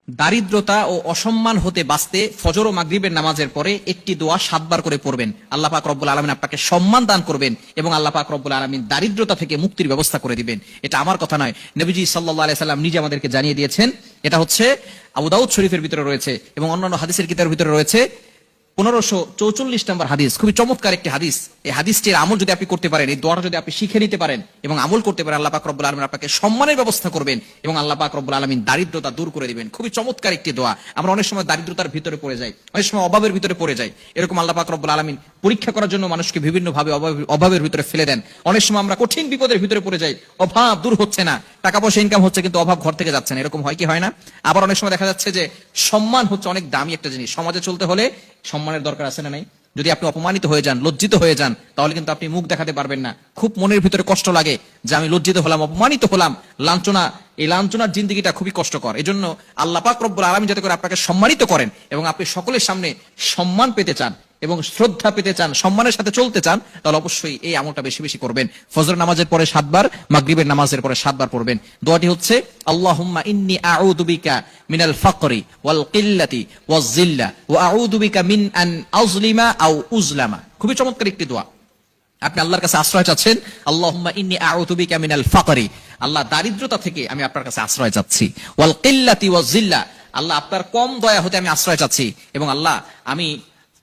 দারিদ্রতা ও অসম্মান হতে বাঁচতে ফজর ও মাগরিবের নামাজের পরে একটি দোয়া 7 বার করে পড়বেন। আল্লাহ পাক রব্বুল আলামিন আপনাকে সম্মান দান করবেন এবং আল্লাহ পাক রব্বুল আলামিন দারিদ্রতা থেকে মুক্তির ব্যবস্থা করে দিবেন। এটা আমার কথা নয়, নবীজি সাল্লাল্লাহু আলাইহি সাল্লাম নিজে আমাদেরকে জানিয়ে দিয়েছেন। এটা হচ্ছে আবু দাউদ শরীফের ভিতরে রয়েছে এবং অন্যান্য হাদিসের কিতাবের ভিতরে রয়েছে। 1544 নম্বর হাদিস, খুবই চমৎকার একটি হাদিস। এই হাদিসটির আমল যদি আপনি করতে পারেন, এই দোয়াটা যদি আপনি শিখে নিতে পারেন এবং আমল করতে পারেন, আল্লাহ পাক রব্বুল আলামিন আপনাকে সম্মানের ব্যবস্থা করবেন এবং আল্লাহ পাক রব্বুল আলামিন দারিদ্রতা দূর করে দিবেন। খুবই চমৎকার একটি দোয়া। আমরা অনেক সময় দারিদ্রতার ভিতরে পড়ে যাই, অনেক সময় অভাবের ভিতরে পড়ে যাই। এরকম আল্লাহ পাক রব্বুল আলামিন পরীক্ষা করার জন্য মানুষকে বিভিন্ন ভাবে অভাবের ভিতরে ফেলে দেন। অনেক সময় আমরা কঠিন বিপদের ভিতরে পড়ে যাই, অভাব দূর হচ্ছে না, টাকা পয়সা ইনকাম হচ্ছে কিন্তু অভাব ঘর থেকে যাচ্ছে না। এরকম হয় কি হয় না? আবার অনেক সময় দেখা যাচ্ছে যে সম্মান হচ্ছে অনেক দামি একটা জিনিস। সমাজে চলতে হলে সম্মানের দরকার আছে না নাই? যদি আপনি অপমানিত হয়ে যান, লজ্জিত হয়ে যান, তাহলে কিন্তু আপনি মুখ দেখাতে পারবেন না। খুব মনের ভিতরে কষ্ট লাগে যে আমি লজ্জিত হলাম, অপমানিত হলাম, লাঞ্ছনা, এই লাঞ্ছনার জিন্দেগিটা খুবই কষ্টকর। এজন্য আল্লাহ পাক রব্বুল আলামিন যাতে করে আপনাকে সম্মানিত করেন এবং আপনি সকলের সামনে সম্মান পেতে চান এবং শ্রদ্ধা পেতে চান, সম্মানের সাথে চলতে চান, তাহলে অবশ্যই এই আমলটা বেশি বেশি করবেন। ফজর নামাজের পরে 7 বার, মাগরিবের নামাজের পরে 7 বার পড়বেন। দোয়াটি হচ্ছে আল্লাহুম্মা ইন্নী আউযু বিকা মিনাল ফাকরি ওয়াল কিল্লাতি ওয়াজ জিল্লা ওয়া আউযু বিকা মিন আন আযলিমা আও উযলামা। খুবই চমৎকার একটি দোয়া। আপনি আল্লাহর কাছে আশ্রয় চাচ্ছেন, আল্লাহুম্মা ইন্নী আউযু বিকা মিনাল ফাকরি, আল্লাহ দারিদ্রতা থেকে আমি আপনার কাছে আশ্রয় চাচ্ছি, ওয়াল কিল্লাতি ওয়াজ জিল্লা, আল্লাহ আপনার কম দয়া হতে আমি আশ্রয় চাচ্ছি, এবং আল্লাহ আমি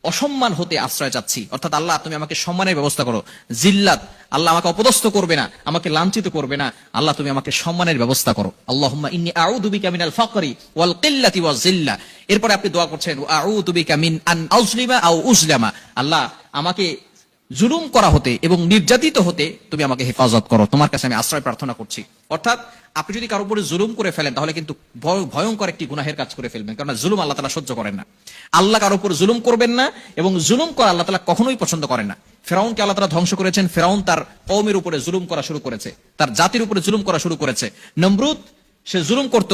অসম্মান হতে আশ্রয় চাচ্ছি, অর্থাৎ আল্লাহ তুমি আমাকে সম্মানের ব্যবস্থা করো। জিল্লাত, আল্লাহ আমাকে অপদস্থ করবে না, আমাকে লাঞ্ছিত করবে না, আল্লাহ তুমি আমাকে সম্মানের ব্যবস্থা করো। আল্লাহুম্মা ইন্নী আউযু বিকা মিনাল ফাকরি ওয়াল কিল্লাতি ওয়াজ জিল্লা। এরপরে আপনি দোয়া করছেন আউযু বিকা মিন আন আযলিমা আও উযলামা, আল্লাহ আমাকে জুলুম করা হতে এবং নির্যাতিত হতে তুমি আমাকে হেফাজত করো, তোমার কাছে আমি আশ্রয় প্রার্থনা করছি। অর্থাৎ আপনি যদি কারোর উপরে জুলুম করে ফেলেন তাহলে কিন্তু ভয়ঙ্কর একটি গুনাহের কাজ করে ফেলবেন, কারণ জুলুম আল্লাহ তাআলা সহ্য করেন না। আল্লাহ কারোর উপর জুলুম করবেন না এবং জুলুম করা আল্লাহ তাআলা কখনোই পছন্দ করেন না। ফিরআউনকে আল্লাহ তাআলা ধ্বংস করেছেন, ফিরআউন তার কওমের উপরে জুলুম করা শুরু করেছে, তার জাতির উপরে জুলুম করা শুরু করেছে। নমরুদ, সে জুলুম করত,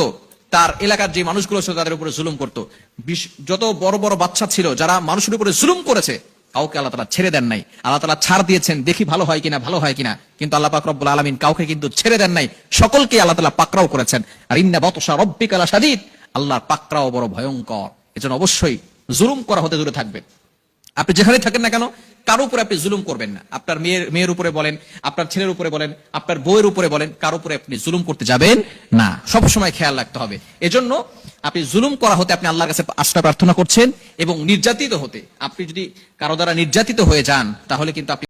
তার এলাকার যে মানুষগুলো ছিল তাদের উপরে জুলুম করত। যত বড় বড় বাদশা ছিল যারা মানুষের উপরে জুলুম করেছে, কাউকে আল্লাহ তাআলা ছেড়ে দেন নাই। আল্লাহ তাআলা ছাড় দিয়েছেন, দেখি ভালো হয় কিনা, ভালো হয় কিনা, কিন্তু আল্লাহ পাক রব্বুল আলামিন কাউকে কিন্তু ছেড়ে দেন নাই, সকলকে আল্লাহ তাআলা পাকড়াও করেছেন। আর ইন্না বাতশা রাব্বিকা লাশাদীদ, আল্লাহর পাকড়াও বড় ভয়ঙ্কর। এজন্য অবশ্যই জুলুম করা হতে দূরে থাকবেন। আপনি যেখানে থাকেন না কেন, কারো উপরে আপনি জুলুম করবেন না। আপনার মেয়ের উপরে বলেন, আপনার ছেলের উপরে বলেন, আপনার বউয়ের উপরে বলেন, কারো উপরে আপনি জুলুম করতে যাবেন না। সবসময় খেয়াল রাখতে হবে। এজন্য আপনি জুলুম করা হতে আপনি আল্লাহর কাছে আশ্রয় প্রার্থনা করছেন এবং নির্যাতিত হতে, আপনি যদি কারো দ্বারা নির্যাতিত হয়ে যান তাহলে কিন্তু আপনি